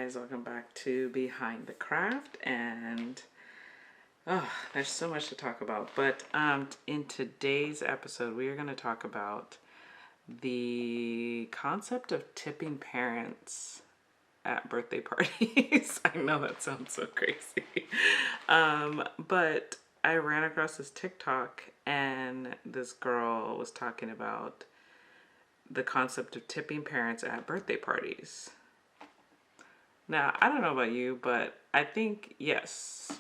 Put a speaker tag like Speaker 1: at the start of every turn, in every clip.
Speaker 1: guys, welcome back to Behind the Craft, and there's so much to talk about. But in today's episode, we are going to talk about the concept of tipping parents at birthday parties. I know that sounds so crazy, but I ran across this TikTok, and this girl was talking about the concept of tipping parents at birthday parties. Now, I don't know about you, but I think, yes,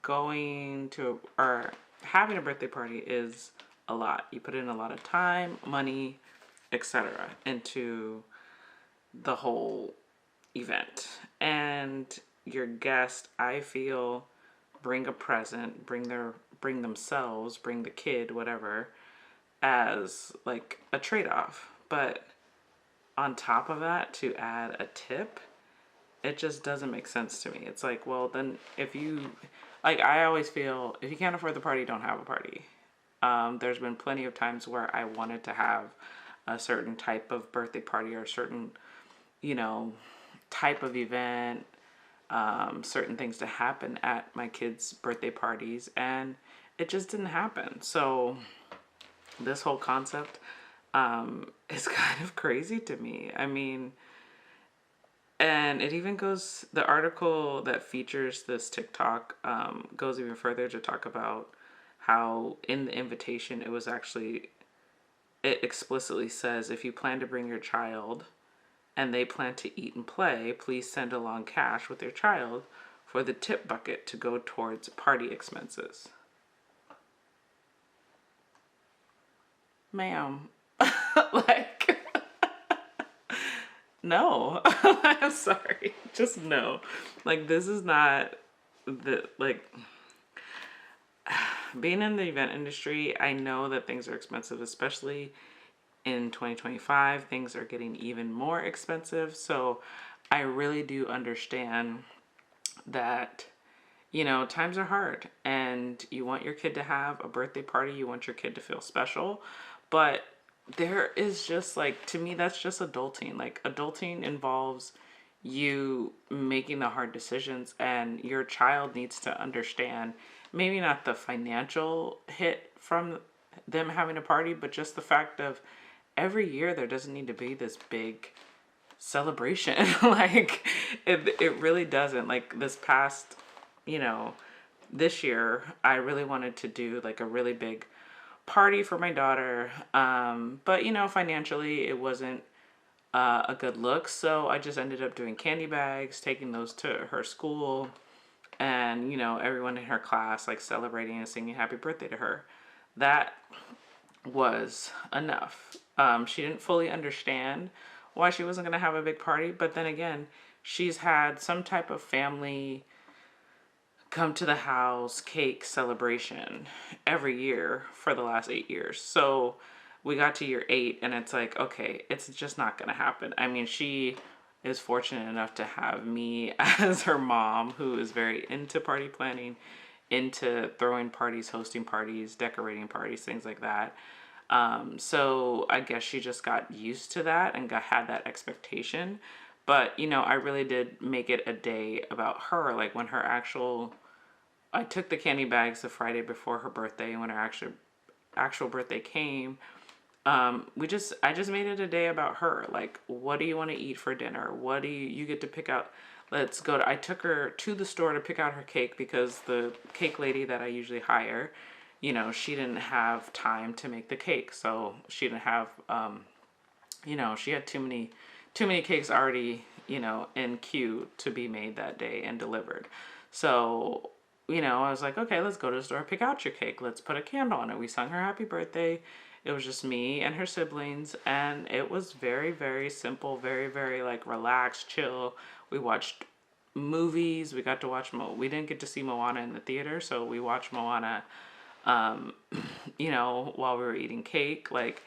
Speaker 1: going to or having a birthday party is a lot. You put in a lot of time, money, etc. into the whole event. And your guest, I feel, bring a present, bring themselves, bring the kid, whatever, as like a trade-off. But on top of that, to add a tip, it just doesn't make sense to me. It's like, well, then if you, like, I always feel if you can't afford the party, don't have a party. There's been plenty of times where I wanted to have a certain type of birthday party or a certain, type of event, certain things to happen at my kids' birthday parties, and it just didn't happen. So this whole concept is kind of crazy to me. I mean, and it even goes, the article that features this TikTok goes even further to talk about how in the invitation it explicitly says, if you plan to bring your child and they plan to eat and play, please send along cash with your child for the tip bucket to go towards party expenses. Ma'am, like, no. I'm sorry, just no. Like, this is not being in the event industry. I know that things are expensive, especially in 2025. Things are getting even more expensive, so I really do understand that times are hard, and you want your kid to have a birthday party, you want your kid to feel special, but there is just, like, to me, that's just adulting. Like, adulting involves you making the hard decisions, and your child needs to understand, maybe not the financial hit from them having a party, but just the fact of every year there doesn't need to be this big celebration. Like, it really doesn't. Like, this year I really wanted to do like a really big party for my daughter, but financially it wasn't a good look, so I just ended up doing candy bags, taking those to her school, and everyone in her class like celebrating and singing happy birthday to her. That was enough. She didn't fully understand why she wasn't going to have a big party, but then again, she's had some type of family come to the house cake celebration every year for the last 8 years. So we got to year 8, and it's like, okay, it's just not going to happen. I mean, she is fortunate enough to have me as her mom, who is very into party planning, into throwing parties, hosting parties, decorating parties, things like that. So I guess she just got used to that and had that expectation. But, I really did make it a day about her. Like, when I took the candy bags the Friday before her birthday, and when her actual birthday came, I just made it a day about her. Like, what do you want to eat for dinner? What do you get to pick out? I took her to the store to pick out her cake, because the cake lady that I usually hire, she didn't have time to make the cake. So she didn't have, she had too many cakes already, in queue to be made that day and delivered. So, I was like, okay, let's go to the store, pick out your cake. Let's put a candle on it. We sung her happy birthday. It was just me and her siblings, and it was very, very simple, very, very like relaxed, chill. We watched movies. We got to watch we didn't get to see Moana in the theater, so we watched Moana, while we were eating cake. Like,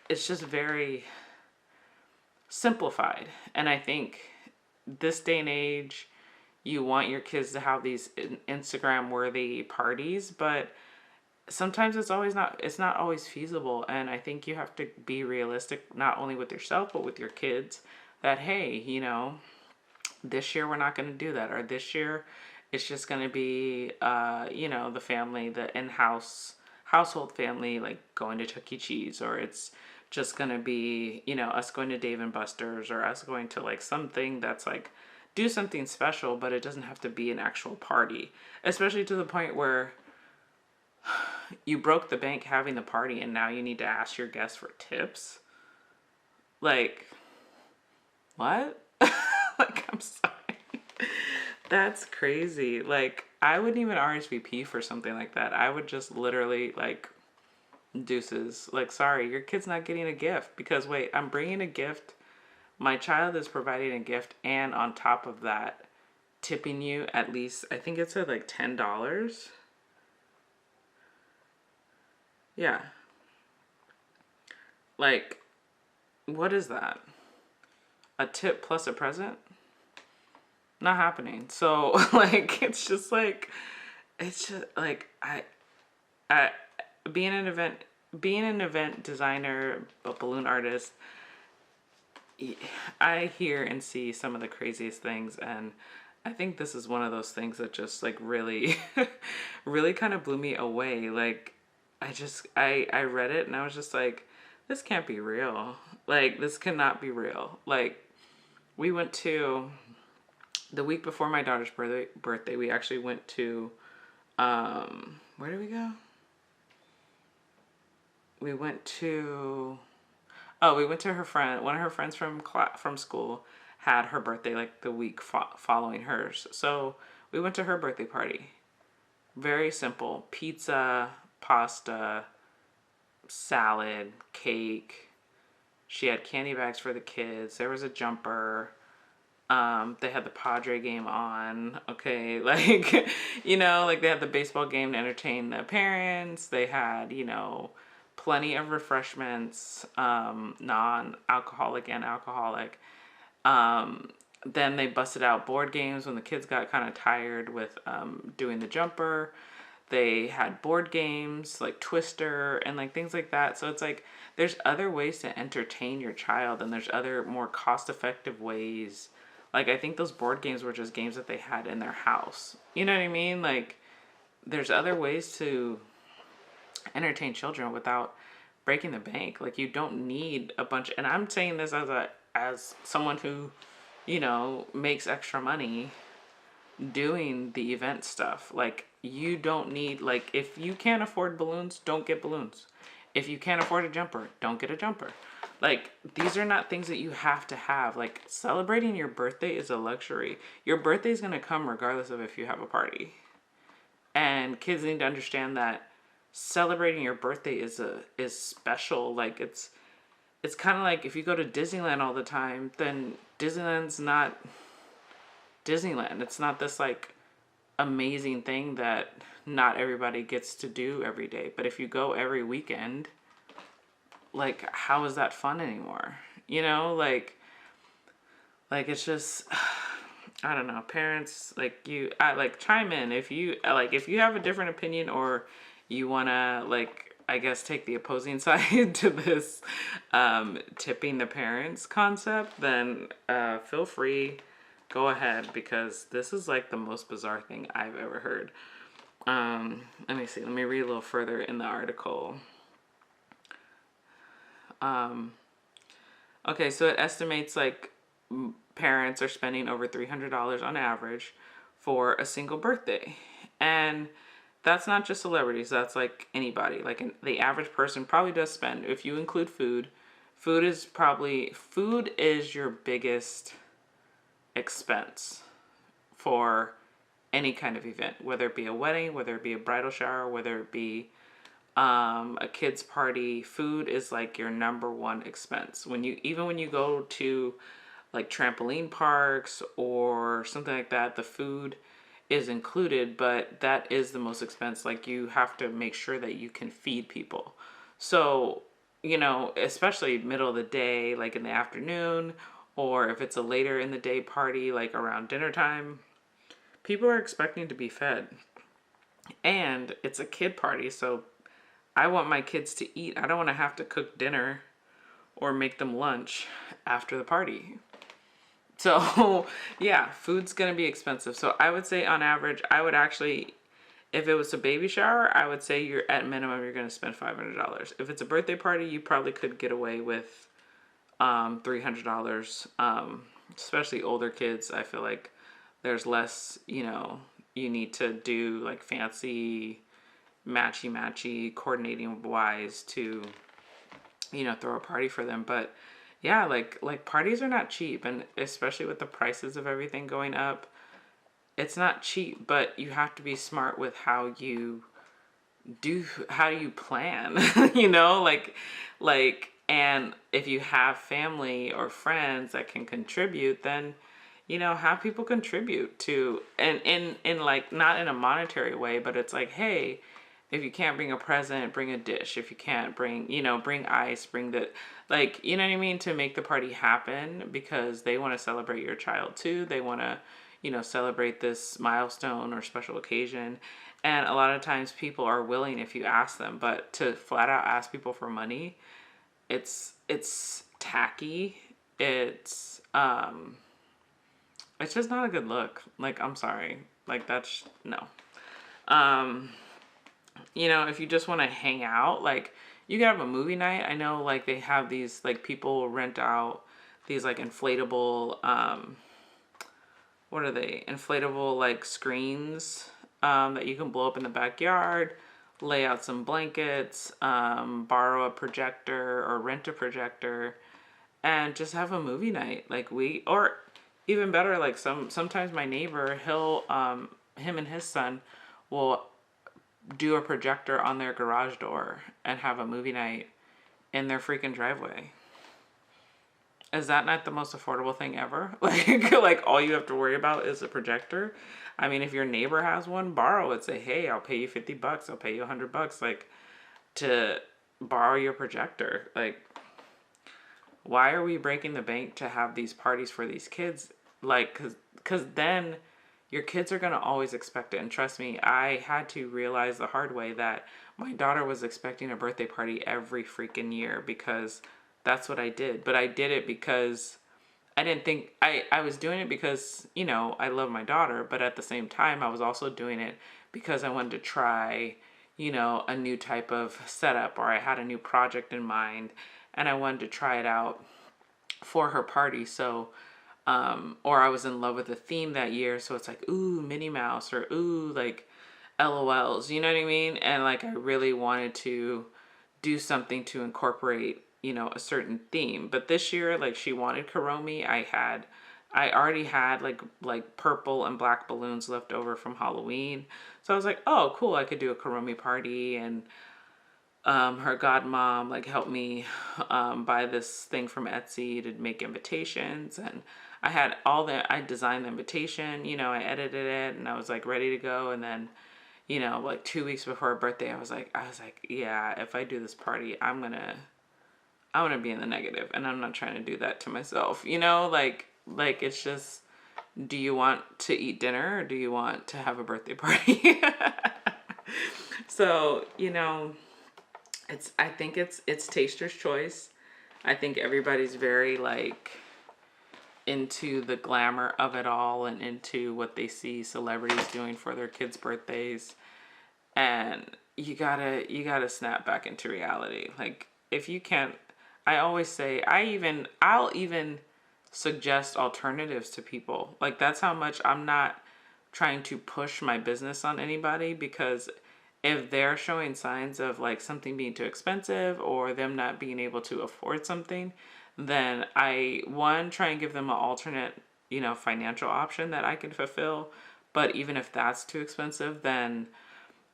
Speaker 1: it's just very simplified. And I think this day and age, you want your kids to have these Instagram worthy parties, but sometimes it's not always feasible. And I think you have to be realistic, not only with yourself, but with your kids, that, hey, This year we're not going to do that, or this year it's just going to be the family, the in-house household family, like going to Chuck E. Cheese, or it's just going to be us going to Dave and Buster's, or us going to like something that's like do something special, but it doesn't have to be an actual party, especially to the point where you broke the bank having the party and now you need to ask your guests for tips. Like, what? Like, I'm sorry. That's crazy. Like, I wouldn't even RSVP for something like that. I would just literally, like, deuces. Like, sorry, your kid's not getting a gift because, wait, I'm bringing a gift. My child is providing a gift, and on top of that, tipping you at least, I think it said like $10. Yeah. Like, what is that? A tip plus a present? Not happening. So like it's just like I being an event designer, a balloon artist, I hear and see some of the craziest things, and I think this is one of those things that just like really really kind of blew me away. Like I read it and I was just like, this can't be real. Like, this cannot be real. Like, we went to the week before my daughter's birthday, we actually went to, where did we go? We went to, we went to her friend, one of her friends from school had her birthday like the week following hers. So we went to her birthday party. Very simple. Pizza, pasta, salad, cake. She had candy bags for the kids. There was a jumper. They had the Padre game on. Okay, like, like they had the baseball game to entertain the parents. They had, plenty of refreshments, non-alcoholic and alcoholic. Then they busted out board games when the kids got kind of tired with doing the jumper. They had board games like Twister and like things like that. So it's like there's other ways to entertain your child, and there's other more cost-effective ways. Like, I think those board games were just games that they had in their house. You know what I mean? Like, there's other ways to entertain children without breaking the bank. Like, you don't need a bunch. And I'm saying this as someone who, makes extra money doing the event stuff. Like, you don't need, like, if you can't afford balloons, don't get balloons. If you can't afford a jumper, don't get a jumper. Like, these are not things that you have to have. Like, celebrating your birthday is a luxury. Your birthday is going to come regardless of if you have a party. And kids need to understand that celebrating your birthday is special. Like, it's kind of like if you go to Disneyland all the time, then Disneyland's not Disneyland. It's not this like amazing thing that not everybody gets to do every day. But if you go every weekend, like, how is that fun anymore? Like it's just, I don't know. Parents, like, chime in if you have a different opinion, or you wanna, like, I guess, take the opposing side to this tipping the parents concept, then feel free, go ahead, because this is like the most bizarre thing I've ever heard. Let me see. Let me read a little further in the article. Okay, so it estimates like parents are spending over $300 on average for a single birthday. And that's not just celebrities, that's like anybody. Like the average person probably does spend, if you include food is your biggest expense for any kind of event, whether it be a wedding, whether it be a bridal shower, whether it be a kid's party. Food is like your number one expense. When you go to like trampoline parks or something like that, the food is included, but that is the most expense. Like, you have to make sure that you can feed people. So, especially middle of the day, like in the afternoon, or if it's a later in the day party, like around dinner time, people are expecting to be fed. And it's a kid party, so I want my kids to eat. I don't want to have to cook dinner or make them lunch after the party. So, yeah, food's gonna be expensive. So I would say on average, I would actually, if it was a baby shower, I would say you're at minimum you're gonna spend $500. If it's a birthday party, you probably could get away with $300. Especially older kids, I feel like there's less, you need to do like fancy matchy coordinating wise to throw a party for them. But yeah, like parties are not cheap, and especially with the prices of everything going up, it's not cheap. But you have to be smart with how you plan. And if you have family or friends that can contribute, then have people contribute to, and in like, not in a monetary way, but it's like, hey, if you can't bring a present, bring a dish. If you can't bring ice, bring the, like, you know what I mean, to make the party happen, because they want to celebrate your child too. They want to, celebrate this milestone or special occasion. And a lot of times people are willing if you ask them, but to flat out ask people for money, it's tacky. It's just not a good look. Like, I'm sorry. Like, that's no. Um, if you just want to hang out, like, you can have a movie night. I know, like, they have these, like, people rent out these, like, inflatable, what are they? Inflatable, like, screens, that you can blow up in the backyard, lay out some blankets, borrow a projector or rent a projector, and just have a movie night. Or even better, like, sometimes my neighbor, him and his son will do a projector on their garage door and have a movie night in their freaking driveway. Is that not the most affordable thing ever? Like all you have to worry about is a projector. I mean, if your neighbor has one, borrow it. Say, hey, I'll pay you $50. I'll pay you $100, like, to borrow your projector. Like, why are we breaking the bank to have these parties for these kids? Like, cause then your kids are gonna always expect it. And trust me, I had to realize the hard way that my daughter was expecting a birthday party every freaking year, because that's what I did. But I did it because I didn't think I was doing it because, I love my daughter, but at the same time I was also doing it because I wanted to try, a new type of setup, or I had a new project in mind and I wanted to try it out for her party. So or I was in love with the theme that year, so it's like, ooh, Minnie Mouse, or ooh, like, LOLs, you know what I mean? And like, I really wanted to do something to incorporate, a certain theme. But this year, like, she wanted Kuromi. I already had like purple and black balloons left over from Halloween. So I was like, oh, cool, I could do a Kuromi party. And her godmom like helped me buy this thing from Etsy to make invitations, and I designed the invitation, I edited it, and I was like ready to go. And then, like 2 weeks before her birthday, I was like, yeah, if I do this party, I'm gonna be in the negative, and I'm not trying to do that to myself, like it's just, do you want to eat dinner or do you want to have a birthday party? So, I think it's taster's choice. I think everybody's very like into the glamour of it all and into what they see celebrities doing for their kids' birthdays. And you gotta snap back into reality. Like, if you can't, I always say, I'll even suggest alternatives to people. Like, that's how much I'm not trying to push my business on anybody, because if they're showing signs of like something being too expensive or them not being able to afford something, then I, one, try and give them an alternate, financial option that I can fulfill. But even if that's too expensive, then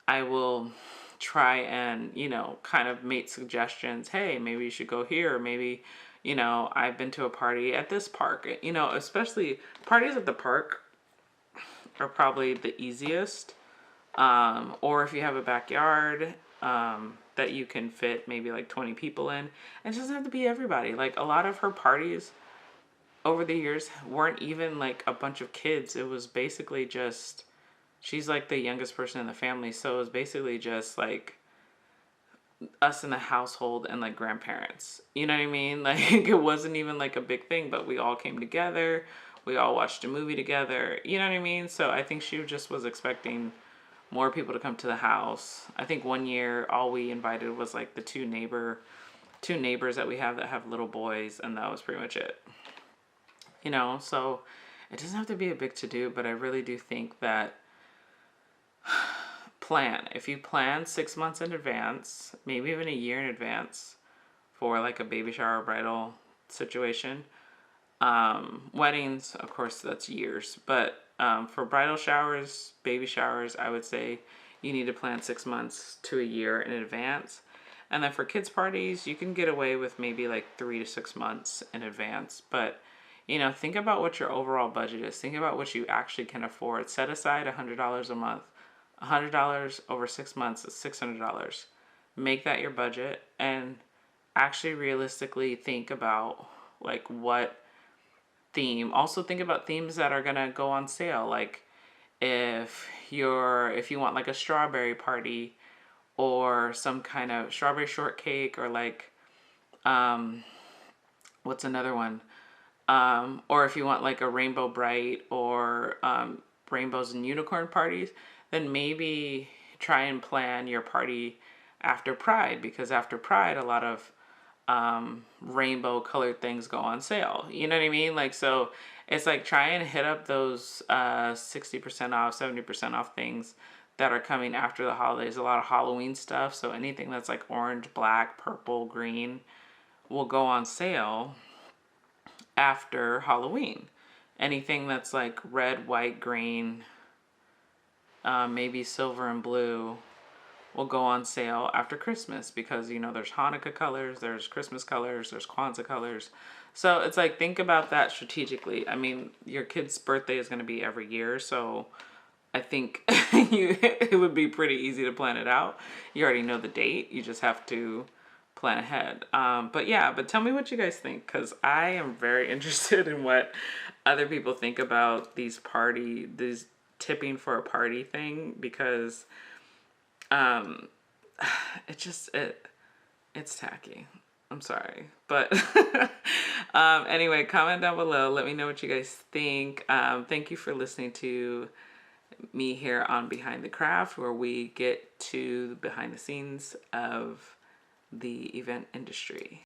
Speaker 1: I will try and, kind of make suggestions. Hey, maybe you should go here. Or maybe, I've been to a party at this park. Especially parties at the park are probably the easiest. Or if you have a backyard that you can fit maybe like 20 people in. It doesn't have to be everybody. Like, a lot of her parties over the years weren't even like a bunch of kids. It was basically just, she's like the youngest person in the family. So it was basically just like us in the household and like grandparents. You know what I mean? Like, it wasn't even like a big thing, but we all came together. We all watched a movie together. You know what I mean? So I think she just was expecting more people to come to the house. I think one year all we invited was like the two neighbors that we have that have little boys, and that was pretty much it. You know, so it doesn't have to be a big to do, but I really do think that plan. If you plan 6 months in advance, maybe even a year in advance for like a baby shower or bridal situation. Weddings, of course, that's years, but for bridal showers, baby showers, I would say you need to plan 6 months to a year in advance. And then for kids' parties, you can get away with maybe like 3 to 6 months in advance. But, you know, think about what your overall budget is. Think about what you actually can afford. Set aside $100 a month. $100 over 6 months is $600. Make that your budget and actually realistically think about like what theme. Also think about themes that are gonna go on sale. Like if you want like a strawberry party or some kind of strawberry shortcake, or like what's another one? Or if you want like a rainbow bright or rainbows and unicorn parties, then maybe try and plan your party after Pride, because after Pride, a lot of rainbow colored things go on sale. You know what I mean? Like, so it's like try and hit up those 60% off, 70% off things that are coming after the holidays. A lot of Halloween stuff. So anything that's like orange, black, purple, green will go on sale after Halloween. Anything that's like red, white, green, maybe silver and blue will go on sale after Christmas, because you know there's Hanukkah colors, there's Christmas colors, there's Kwanzaa colors. So it's like think about that strategically. I mean, your kid's birthday is going to be every year, so I think it would be pretty easy to plan it out. You already know the date. You just have to plan ahead. But yeah, but tell me what you guys think, because I am very interested in what other people think about these tipping for a party thing, because um, it's tacky. I'm sorry, but anyway, comment down below. Let me know what you guys think. Thank you for listening to me here on Behind the Craft, where we get to behind the scenes of the event industry.